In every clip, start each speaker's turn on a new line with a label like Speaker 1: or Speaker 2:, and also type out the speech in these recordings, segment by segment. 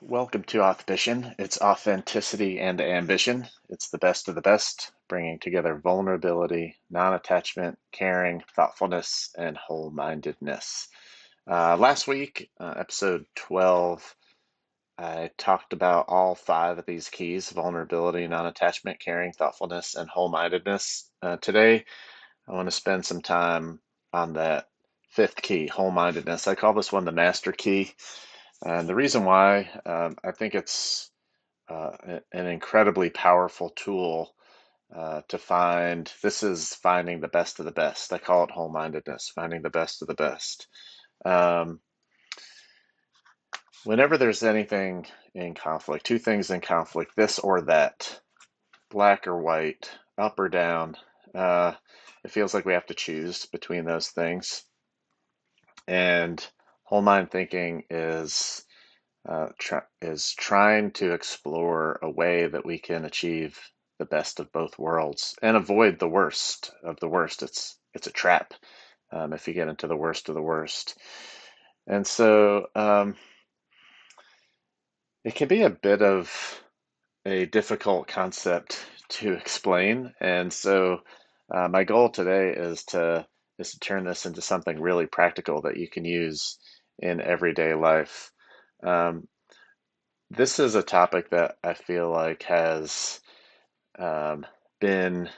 Speaker 1: Welcome to Authbition. It's authenticity and ambition. It's the best of the best, bringing together vulnerability, non-attachment, caring, thoughtfulness, and whole-mindedness. Last week, episode 12, I talked about all five of these keys: vulnerability, non-attachment, caring, thoughtfulness, and whole-mindedness. Today, I want to spend some time on that fifth key, whole-mindedness. I call this one the master key. And the reason why, I think it's an incredibly powerful tool to find. This is finding the best of the best. I call it whole-mindedness, finding the best of the best. Um, Whenever there's anything in conflict, two things in conflict, this or that, black or white, up or down, uh, it feels like we have to choose between those things. And whole mind thinking is trying to explore a way that we can achieve the best of both worlds and avoid the worst of the worst. It's a trap if you get into the worst of the worst, and so it can be a bit of a difficult concept to explain. And so my goal today is to turn this into something really practical that you can use in everyday life. Um, This is a topic that I feel like has um, been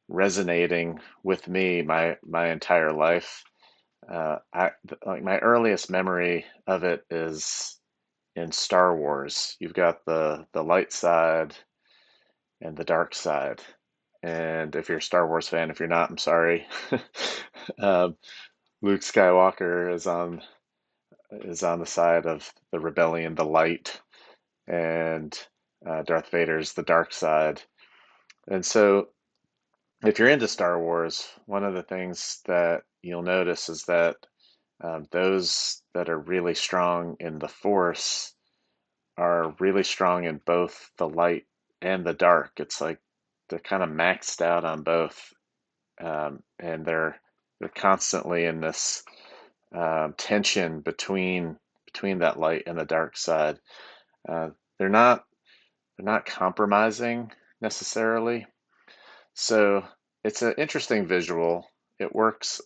Speaker 1: resonating with me my entire life. Like my earliest memory of it is in Star Wars. You've got the light side and the dark side. And if you're a Star Wars fan, if you're not, I'm sorry. um, Luke Skywalker is on the side of the rebellion, the light, and Darth Vader's the dark side. And so, if you're into Star Wars, one of the things that you'll notice is that those that are really strong in the Force are really strong in both the light and the dark. It's like they're kind of maxed out on both, and they're constantly in this tension between that light and the dark side. Uh, they're not they're not compromising necessarily. So it's an interesting visual. It works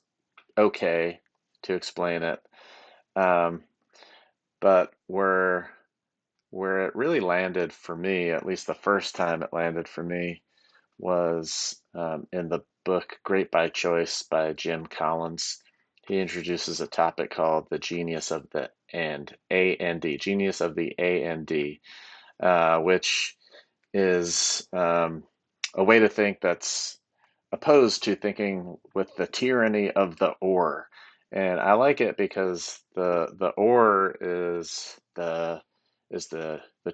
Speaker 1: okay to explain it. Um, but where it really landed for me, at least the first time it landed for me, was in the book Great by Choice by Jim Collins. He introduces a topic called the genius of the A&D, genius of the A&D, which is a way to think that's opposed to thinking with the tyranny of the or. And I like it because the or is the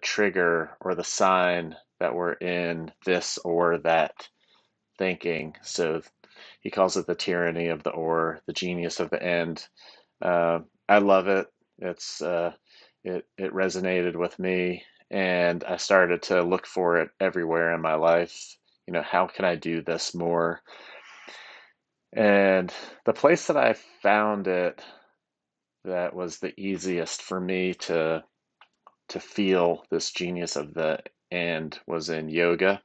Speaker 1: trigger or the sign that we're in this or that thinking. So he calls it the tyranny of the or, the genius of the end. I love it. It resonated with me, and I started to look for it everywhere in my life. How can I do this more? And the place that I found it that was the easiest for me to feel this genius of the and was in yoga.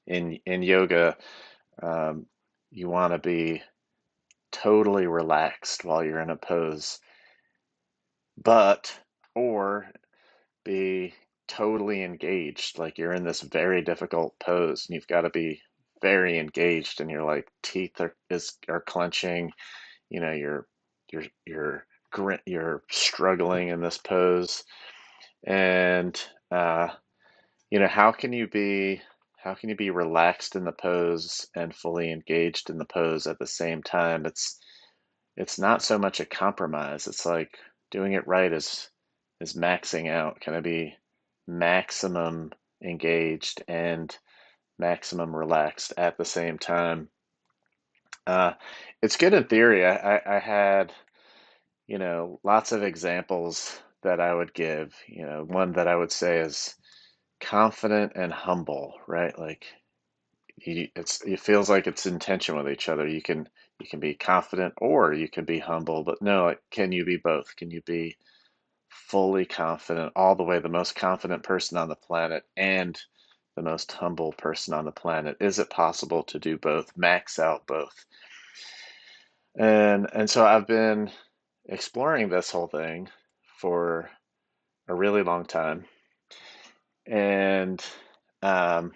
Speaker 1: In yoga, um, you want to be totally relaxed while you're in a pose, but or be totally engaged, like you're in this very difficult pose and you've got to be very engaged, and your like teeth are clenching. You're struggling in this pose, and how can you be relaxed in the pose and fully engaged in the pose at the same time? It's not so much a compromise. It's like doing it right is maxing out. Can I be maximum engaged and maximum relaxed at the same time? Uh, it's good in theory. I had lots of examples that I would give. One that I would say is confident and humble, right? Like it feels like it's in tension with each other. You can be confident or you can be humble, but no, like, can you be both? Can you be fully confident, all the way the most confident person on the planet and the most humble person on the planet? Is it possible to do both, max out both? And so I've been exploring this whole thing for a really long time. And um,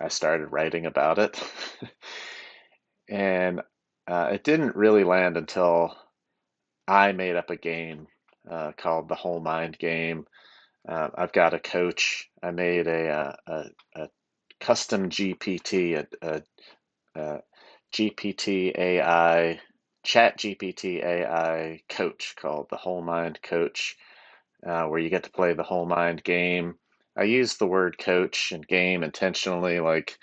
Speaker 1: I started writing about it. And it didn't really land until I made up a game called the Whole Mind Game. I've got a coach. I made a custom GPT, a GPT AI, Chat GPT AI coach called the Whole Mind Coach, where you get to play the whole mind game. I use the word coach and game intentionally, like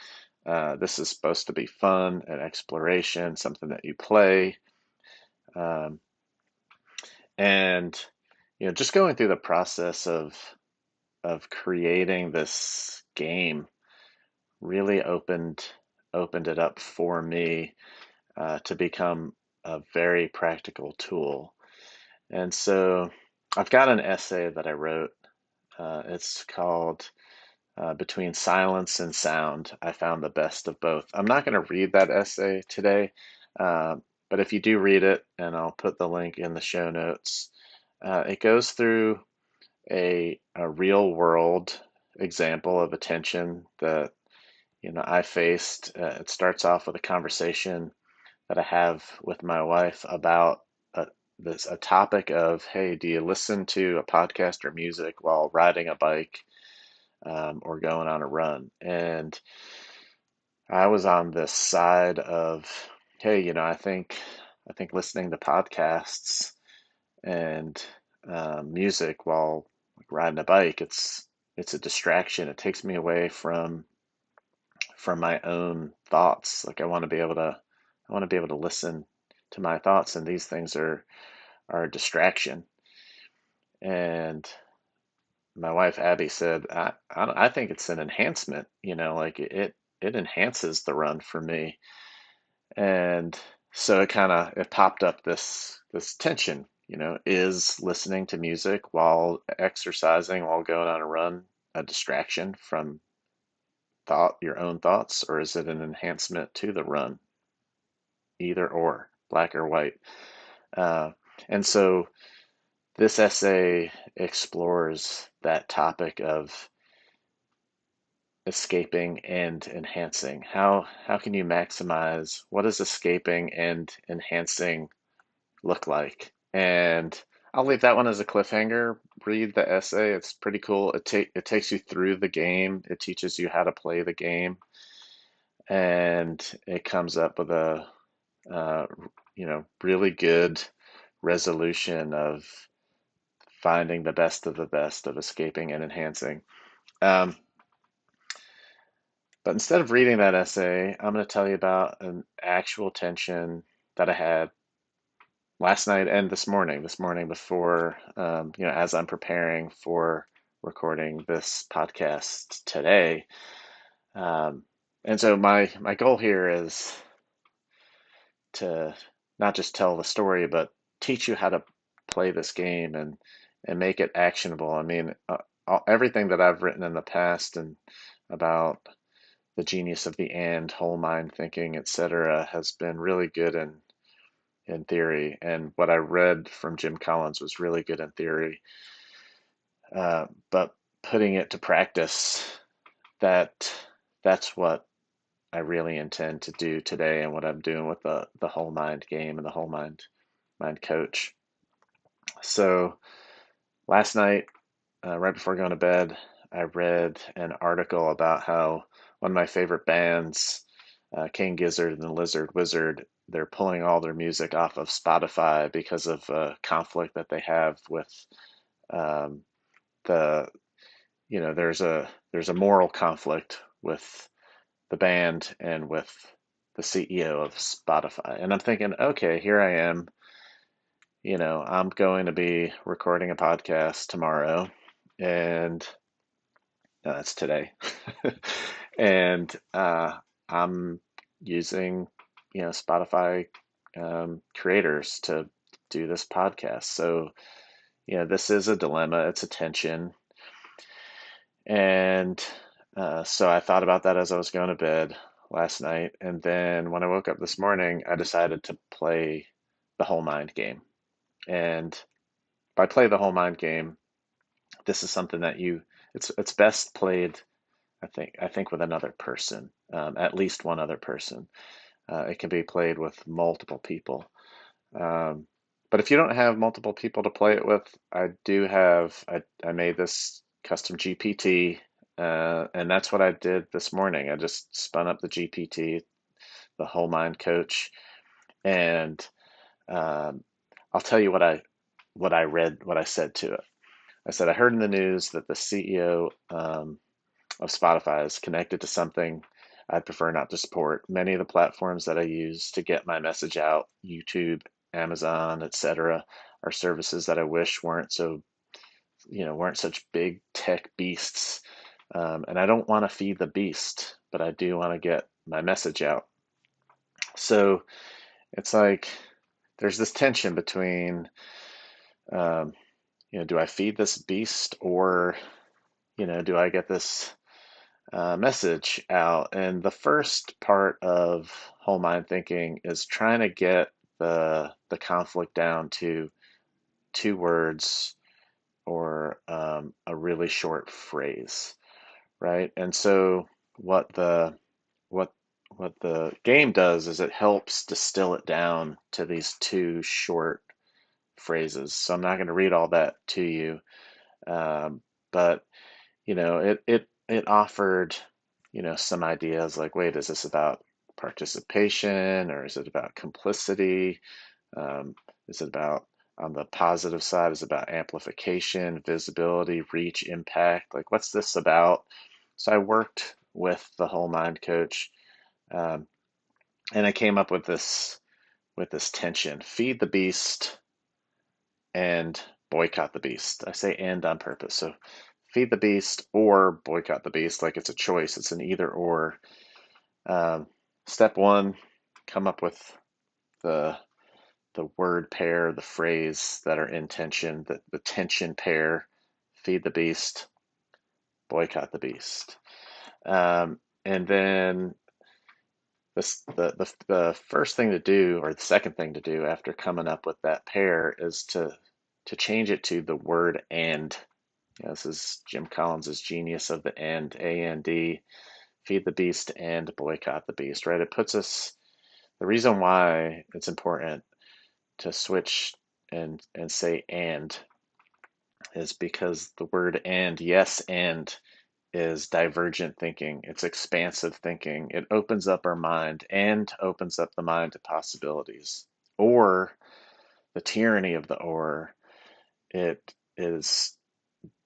Speaker 1: this is supposed to be fun and exploration, something that you play. Um, and just going through the process of creating this game really opened it up for me to become a very practical tool. And so I've got an essay that I wrote. It's called Between Silence and Sound, I Found the Best of Both. I'm not going to read that essay today, uh, but if you do read it, and I'll put the link in the show notes, it goes through a real world example of attention that I faced. It starts off with a conversation that I have with my wife about a, a topic of, hey, do you listen to a podcast or music while riding a bike or going on a run? And I was on this side of, hey, I think listening to podcasts and music while riding a bike, it's a distraction. It takes me away from my own thoughts. Like I want to be able to listen to my thoughts, and these things are a distraction. And my wife Abby said, I think it's an enhancement. Like it enhances the run for me. And so it popped up this tension. Is listening to music while exercising, while going on a run, a distraction from your own thoughts, or is it an enhancement to the run? Either or, black or white. Uh, and so this essay explores that topic of escaping and enhancing. How can you maximize, what does escaping and enhancing look like? And I'll leave that one as a cliffhanger. Read the essay. It's pretty cool. It takes you through the game. It teaches you how to play the game, and it comes up with a uh, really good resolution of finding the best of the best of escaping and enhancing. Um, but instead of reading that essay, I'm going to tell you about an actual tension that I had last night and this morning. This morning before, as I'm preparing for recording this podcast today. Um, and so my goal here is to not just tell the story, but teach you how to play this game and make it actionable. I mean, everything that I've written in the past and about the genius of the and, whole mind thinking, etc., has been really good in theory, and what I read from Jim Collins was really good in theory. But putting it to practice, that that's what I really intend to do today, and what I'm doing with the whole mind game and the whole mind coach. So last night, right before going to bed, I read an article about how one of my favorite bands, King Gizzard and the Lizard Wizard, they're pulling all their music off of Spotify because of a conflict that they have with um, the, there's a moral conflict with the band and with the CEO of Spotify. And I'm thinking, okay, here I am. I'm going to be recording a podcast tomorrow, and it's today. And I'm using, Spotify creators to do this podcast. So, this is a dilemma, it's a tension. And so I thought about that as I was going to bed last night. And then when I woke up this morning, I decided to play the whole mind game. And by play the whole mind game, this is something that it's best played, I think with another person, at least one other person. It can be played with multiple people. Um, but if you don't have multiple people to play it with, I made this custom GPT, and that's what I did this morning. I just spun up the GPT, the whole mind coach, and um, I'll tell you what I said to it. I said I heard in the news that the CEO of Spotify is connected to something I'd prefer not to support. Many of the platforms that I use to get my message out, YouTube, Amazon, etc., are services that I wish weren't such big tech beasts. And I don't want to feed the beast, but I do want to get my message out. So it's like there's this tension between, um, do I feed this beast, or do I get this message out? And the first part of whole mind thinking is trying to get the conflict down to two words, or a really short phrase, right? And so what the what what the game does is it helps distill it down to these two short phrases. So I'm not going to read all that to you, but it offered, some ideas like, wait, is this about participation, or is it about complicity? Is it about, on the positive side, is it about amplification, visibility, reach, impact? Like, what's this about? So I worked with the whole mind coach, um, and I came up with this tension: feed the beast and boycott the beast. I say "and" on purpose. So feed the beast or boycott the beast, like it's a choice. It's an either or. Um, Step one, come up with the the word pair, the phrase that are in tension, the tension pair: feed the beast, boycott the beast. And then the first thing to do, or the second thing to do after coming up with that pair, is to change it to the word "and." This is Jim Collins's genius of the "and," A-N-D, feed the beast and boycott the beast, right? It puts us, the reason why it's important to switch and say "and" is because the word "and," yes, and, is divergent thinking. It's expansive thinking. It opens up our mind and opens up the mind to possibilities. Or, the tyranny of the or, it is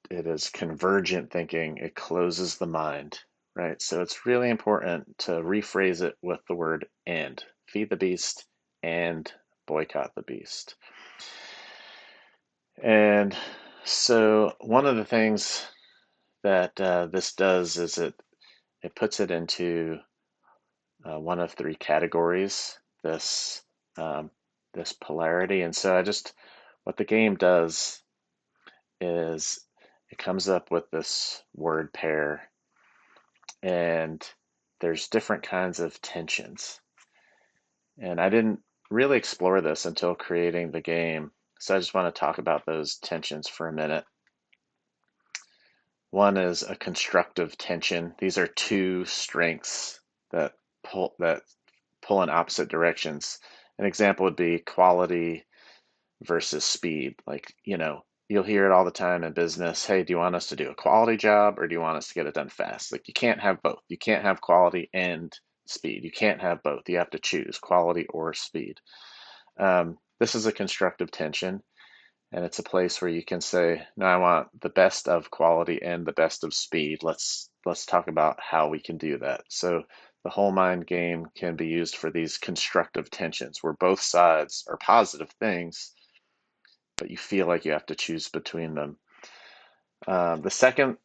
Speaker 1: it is convergent thinking. It closes the mind, right? So it's really important to rephrase it with the word "and." Feed the beast and boycott the beast. And so one of the things that this does is it puts it into one of three categories, this um, this polarity. And so what the game does is it comes up with this word pair, and there's different kinds of tensions. And I didn't really explore this until creating the game, so I just want to talk about those tensions for a minute. One is a constructive tension. These are two strengths that pull in opposite directions. An example would be quality versus speed. Like, you'll hear it all the time in business. Hey, do you want us to do a quality job, or do you want us to get it done fast? Like, you can't have both. You can't have quality and speed. You can't have both. You have to choose quality or speed. This is a constructive tension, and it's a place where you can say, no, I want the best of quality and the best of speed. Let's talk about how we can do that. So the whole mind game can be used for these constructive tensions where both sides are positive things, but you feel like you have to choose between them. The second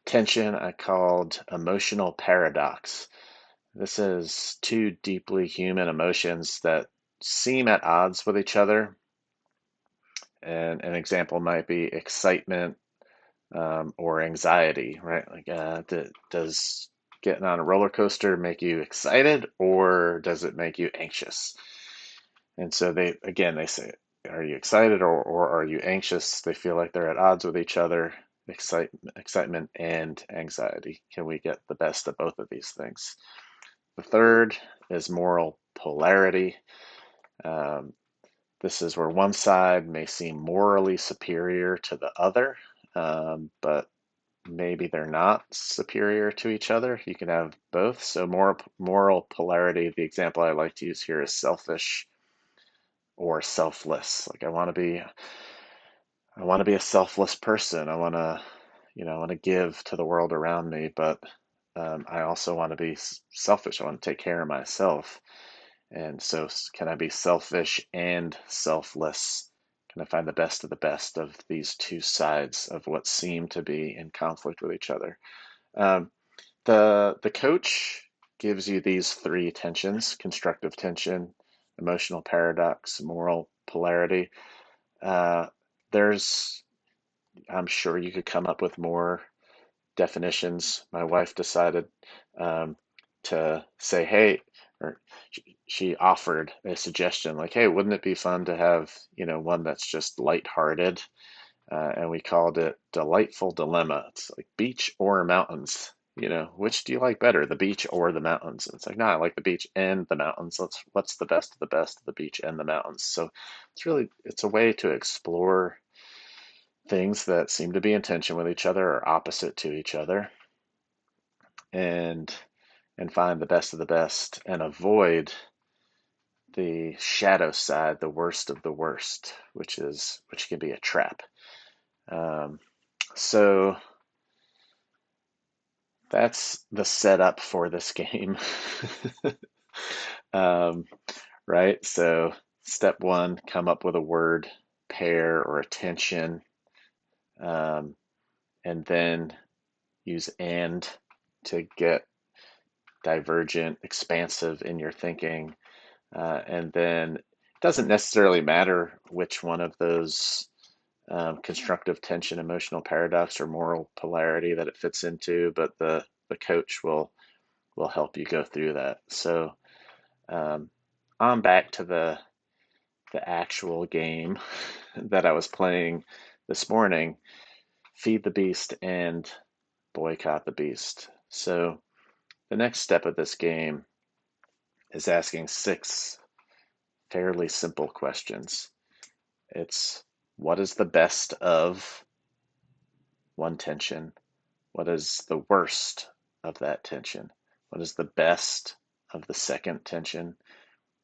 Speaker 1: tension I called emotional paradox. This is two deeply human emotions that seem at odds with each other, And an example might be excitement or anxiety, right? Like, does getting on a roller coaster make you excited or does it make you anxious? And so they say, are you excited or are you anxious? They feel like they're at odds with each other. Excitement and anxiety. Can we get the best of both of these things? The third is moral polarity. Um, this is where one side may seem morally superior to the other, but maybe they're not superior to each other. You can have both. So moral polarity, the example I like to use here is selfish or selfless. Like I want to be a selfless person. I want to give to the world around me, but I also want to be selfish. I want to take care of myself. And so, can I be selfish and selfless? Can I find the best of these two sides of what seem to be in conflict with each other? Um, the coach gives you these three tensions: constructive tension, emotional paradox, moral polarity. Uh, there's, I'm sure you could come up with more definitions. My wife decided um, to say, hey, or she offered a suggestion like, hey, wouldn't it be fun to have, one that's just lighthearted? And we called it Delightful Dilemma. It's like beach or mountains. Which do you like better, the beach or the mountains? And it's like, no, I like the beach and the mountains. What's the best of the beach and the mountains? So it's a way to explore things that seem to be in tension with each other or opposite to each other, and find the best of the best and avoid the shadow side, the worst of the worst, which can be a trap. Um, so that's the setup for this game. um, right? So step one, come up with a word pair or a tension, um, and then use and to get divergent, expansive in your thinking. And then it doesn't necessarily matter which one of those constructive tension, emotional paradox, or moral polarity that it fits into, but the coach will help you go through that. So um, I'm back to the actual game that I was playing this morning, Feed the Beast and Boycott the Beast. So the next step of this game is asking 6 fairly simple questions. It's what is the best of one tension? What is the worst of that tension? What is the best of the second tension?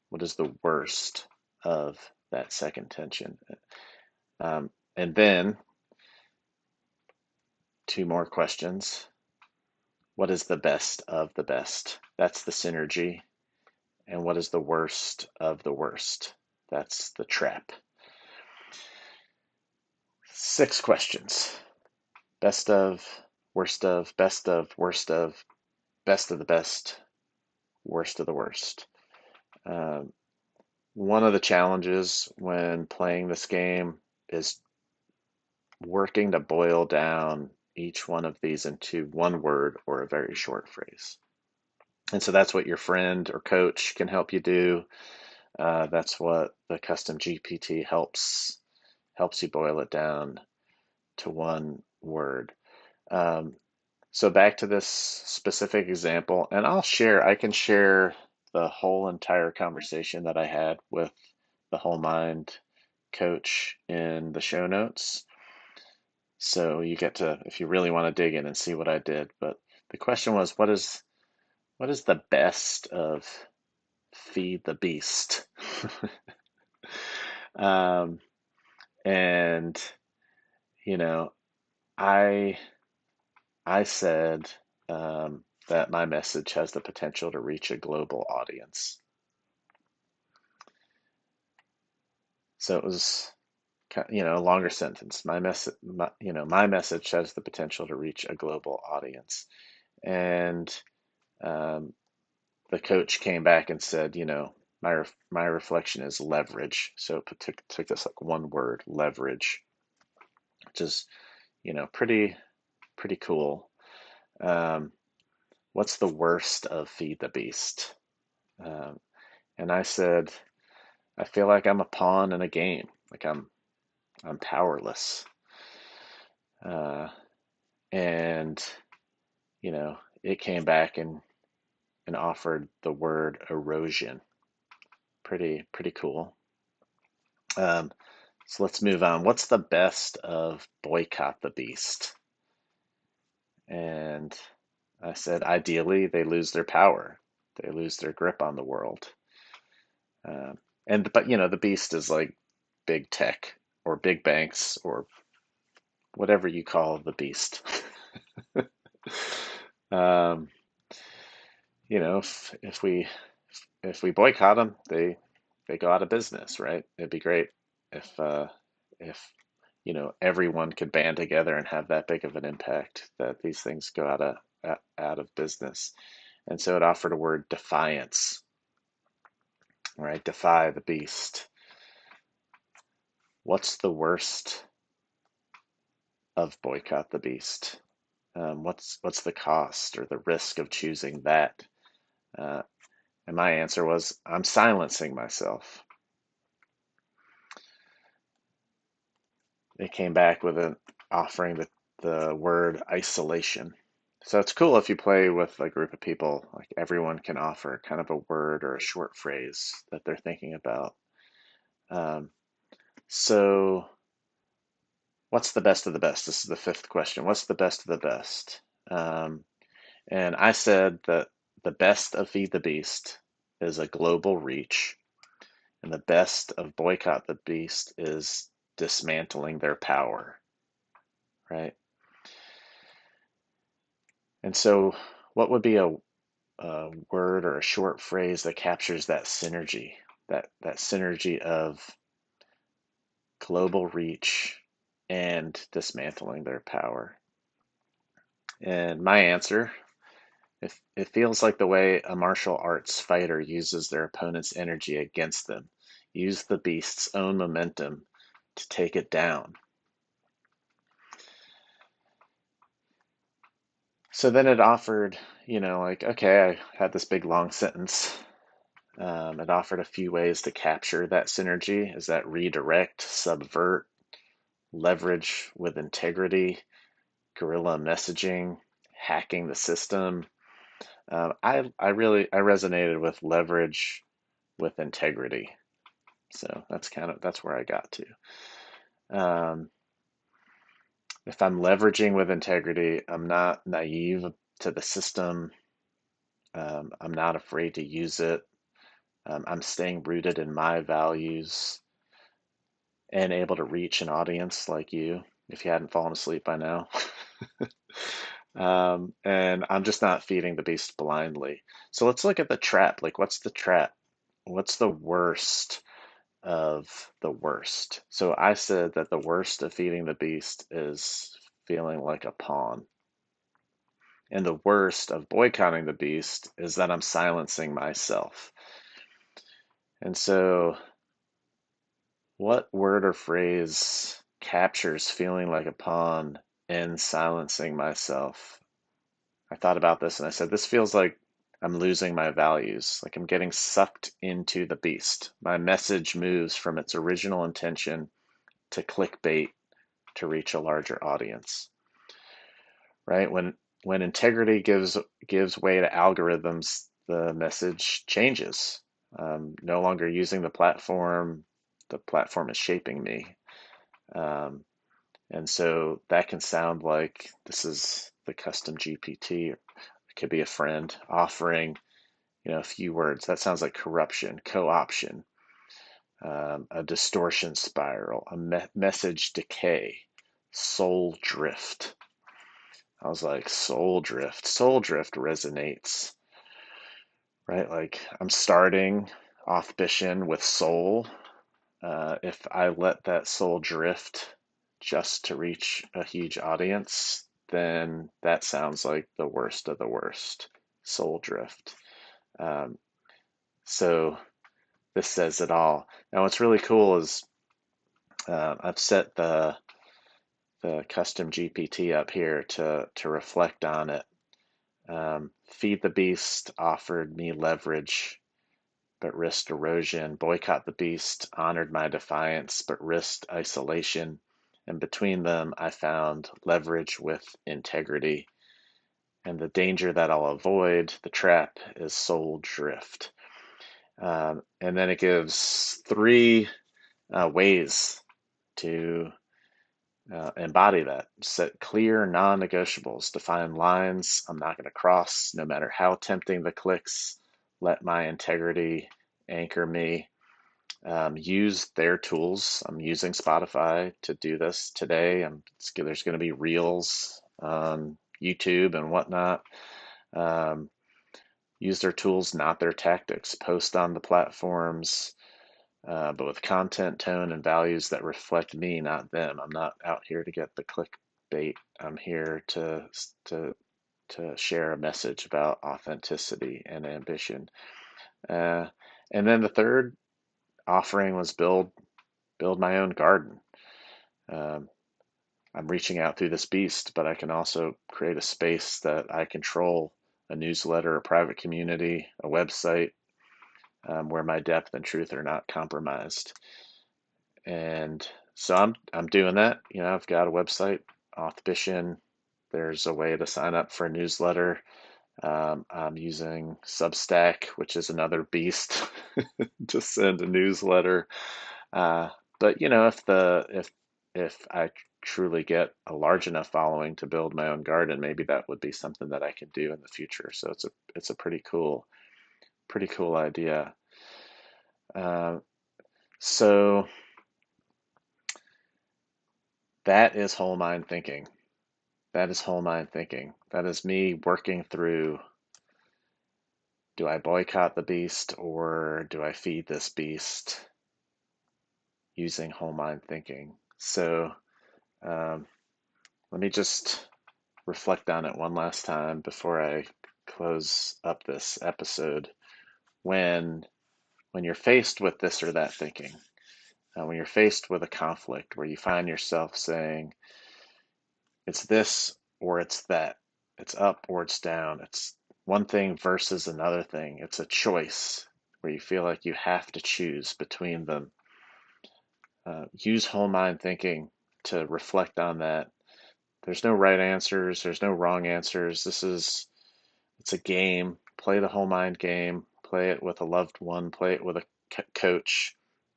Speaker 1: What is the worst of that second tension? And then 2 more questions. What is the best of the best? That's the synergy. And what is the worst of the worst? That's the trap. 6 questions. Best of, worst of, best of, worst of, best of the best, worst of the worst. Um, One of the challenges when playing this game is working to boil down each one of these into one word or a very short phrase. And so that's what your friend or coach can help you do. That's what the custom GPT helps you boil it down to one word. Um, so back to this specific example, and I can share the whole entire conversation that I had with the Whole Mind coach in the show notes. So you get to, if you really want to dig in and see what I did. But the question was, what is the best of Feed the Beast? um, and you know, I I said that my message has the potential to reach a global audience. So it was, a longer sentence. My message has the potential to reach a global audience. And um, the coach came back and said, my reflection is leverage. So it took this like one word, leverage, which is, pretty cool. Um, what's the worst of Feed the Beast? Um, and I said, I feel like I'm a pawn in a game. Like I'm powerless. Uh, and it came back and offered the word erosion. Pretty cool. Um, so let's move on. What's the best of Boycott the Beast? And I said, ideally, they lose their power. They lose their grip on the world. But the beast is like big tech or big banks or whatever you call the beast. um, if we boycott them, they go out of business, right? It'd be great if everyone could band together and have that big of an impact that these things go out of business. And so it offered a word defiance, right? Defy the beast. What's the worst of Boycott the Beast? What's the cost or the risk of choosing that? Uh, and my answer was, I'm silencing myself. It came back with an offering the word isolation. So it's cool if you play with a group of people, like everyone can offer kind of a word or a short phrase that they're thinking about. Um, so what's the best of the best? This is the fifth question. What's the best of the best? Um, and I said that the best of Feed the Beast is a global reach, and the best of Boycott the Beast is dismantling their power, right? And so, what would be a word or a short phrase that captures that synergy, that synergy of global reach and dismantling their power? And my answer, if it feels like the way a martial arts fighter uses their opponent's energy against them, use the beast's own momentum to take it down. So then it offered, okay, I had this big long sentence. It offered a few ways to capture that synergy. Is that redirect, subvert, leverage with integrity, guerrilla messaging, hacking the system? I resonated with leverage with integrity. So that's where I got to. If I'm leveraging with integrity, I'm not naive to the system. I'm not afraid to use it. I'm staying rooted in my values and able to reach an audience like you if you hadn't fallen asleep by now. And I'm just not feeding the beast blindly. So let's look at the trap. Like, what's the trap? What's the worst of the worst? So I said that the worst of feeding the beast is feeling like a pawn. And the worst of boycotting the beast is that I'm silencing myself. And so, what word or phrase captures feeling like a pawn and silencing myself? I thought about this and I said, this feels like I'm losing my values, like I'm getting sucked into the beast. My message moves from its original intention to clickbait to reach a larger audience, right? When integrity gives way to algorithms, the message changes. No longer using the platform is shaping me. Um, and so that can sound like this is the custom GPT. It could be a friend offering, a few words. That sounds like corruption, co-option, a distortion spiral, a message decay, soul drift. I was like, soul drift. Soul drift resonates, right? Like I'm starting off Bishan with soul. If I let that soul drift just to reach a huge audience, then that sounds like the worst of the worst. Soul drift. Um, so this says it all. Now, what's really cool is I've set the custom GPT up here to reflect on it. Feed the Beast offered me leverage, but risked erosion. Boycott the Beast honored my defiance, but risked isolation. And between them, I found leverage with integrity. And the danger that I'll avoid, the trap, is soul drift. And then it gives three ways to embody that. Set clear non negotiables, define lines I'm not going to cross, no matter how tempting the clicks. Let my integrity anchor me. Use their tools. I'm using Spotify to do this today. There's going to be reels on YouTube and whatnot. Um, use their tools, not their tactics. Post on the platforms, but with content, tone, and values that reflect me, not them. I'm not out here to get the clickbait. I'm here to share a message about authenticity and ambition. Uh, and then the third offering was build my own garden. Um, I'm reaching out through this beast, but I can also create a space that I control, a newsletter, a private community, a website, where my depth and truth are not compromised. And so I'm doing that. I've got a website, Authbition. There's a way to sign up for a newsletter. I'm using Substack, which is another beast, to send a newsletter. But if I truly get a large enough following to build my own garden, maybe that would be something that I could do in the future. So it's a pretty cool idea. Uh, so that is whole mind thinking. That is whole mind thinking. That is me working through, do I boycott the beast or do I feed this beast, using whole mind thinking. So um, let me just reflect on it one last time before I close up this episode. When when you're faced with this or that thinking, when you're faced with a conflict where you find yourself saying, it's this or it's that, it's up or it's down, it's one thing versus another thing, it's a choice where you feel like you have to choose between them. Use whole mind thinking to reflect on that. There's no right answers, there's no wrong answers. It's a game. Play the whole mind game. Play it with a loved one. Play it with a coach.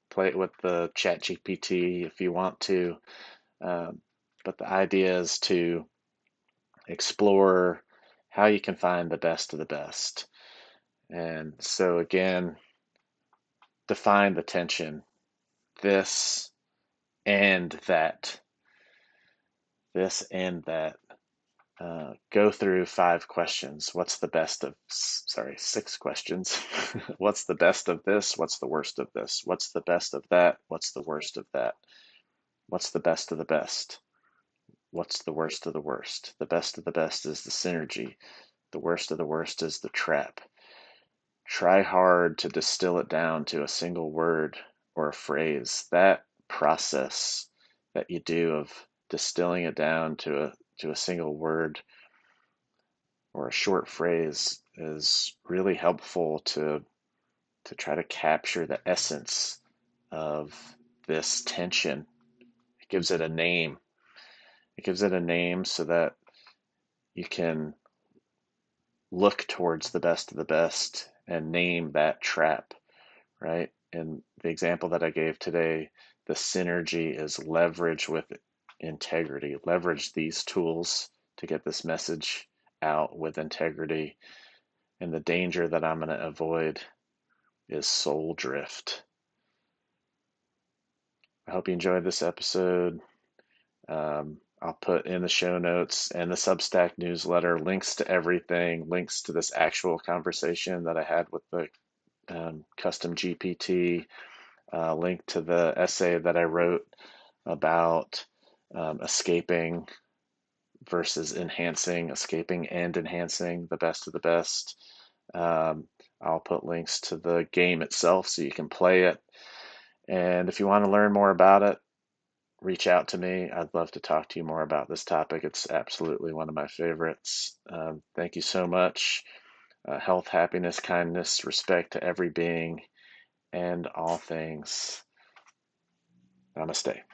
Speaker 1: Play it with the chat GPT if you want to. Um, but the idea is to explore how you can find the best of the best. And so, again, define the tension. This and that. This and that. Go through 5 questions. What's the best of, sorry, 6 questions. What's the best of this? What's the worst of this? What's the best of that? What's the worst of that? What's the best of the best? What's the worst of the worst? The best of the best is the synergy. The worst of the worst is the trap. Try hard to distill it down to a single word or a phrase. That process that you do of distilling it down to a single word or a short phrase is really helpful to try to capture the essence of this tension. It gives it a name. It gives it a name so that you can look towards the best of the best and name that trap, right? And the example that I gave today, the synergy is leverage with integrity. Leverage these tools to get this message out with integrity. And the danger that I'm going to avoid is soul drift. I hope you enjoyed this episode. I'll put in the show notes and the Substack newsletter links to everything, links to this actual conversation that I had with the custom GPT, link to the essay that I wrote about escaping versus enhancing, escaping and enhancing the best of the best. I'll put links to the game itself so you can play it. And if you want to learn more about it, reach out to me. I'd love to talk to you more about this topic. It's absolutely one of my favorites. Thank you so much. Health, happiness, kindness, respect to every being and all things. Namaste.